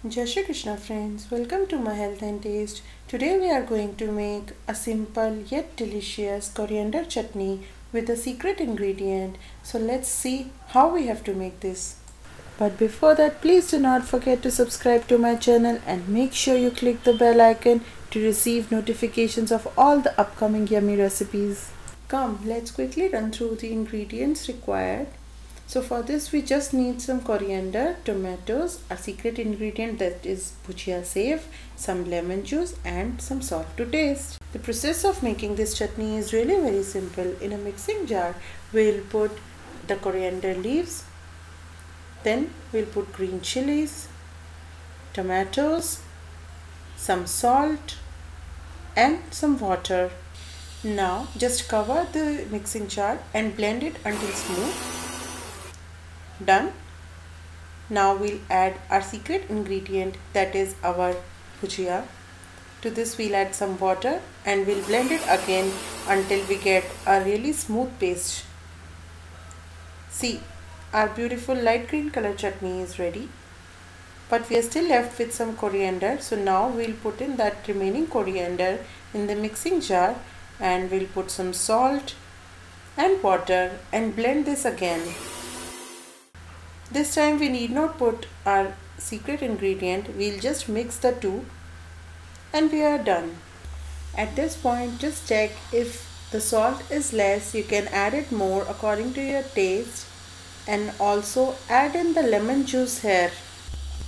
Jai Shri Krishna friends, welcome to my health and taste. Today we are going to make a simple yet delicious coriander chutney with a secret ingredient. So let's see how we have to make this. But before that, please do not forget to subscribe to my channel and make sure you click the bell icon to receive notifications of all the upcoming yummy recipes. Come, let's quickly run through the ingredients required. So for this we just need some coriander, tomatoes, a secret ingredient that is Bhujia Sev, some lemon juice and some salt to taste. The process of making this chutney is really very simple. In a mixing jar we'll put the coriander leaves, then we'll put green chilies, tomatoes, some salt and some water. Now just cover the mixing jar and blend it until smooth. Done. Now we'll add our secret ingredient, that is our bhujia. To this we'll add some water and we'll blend it again until we get a really smooth paste. See, our beautiful light green color chutney is ready. But we are still left with some coriander. So now we'll put in that remaining coriander in the mixing jar and we'll put some salt and water and blend this again. This time we need not put our secret ingredient, we'll just mix the two and we are done. At this point just check if the salt is less, you can add it more according to your taste, and also add in the lemon juice here.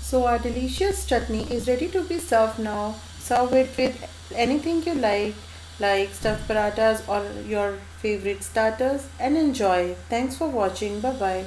So our delicious chutney is ready to be served now. Serve it with anything you like stuffed parathas or your favorite starters, and enjoy. Thanks for watching. Bye bye.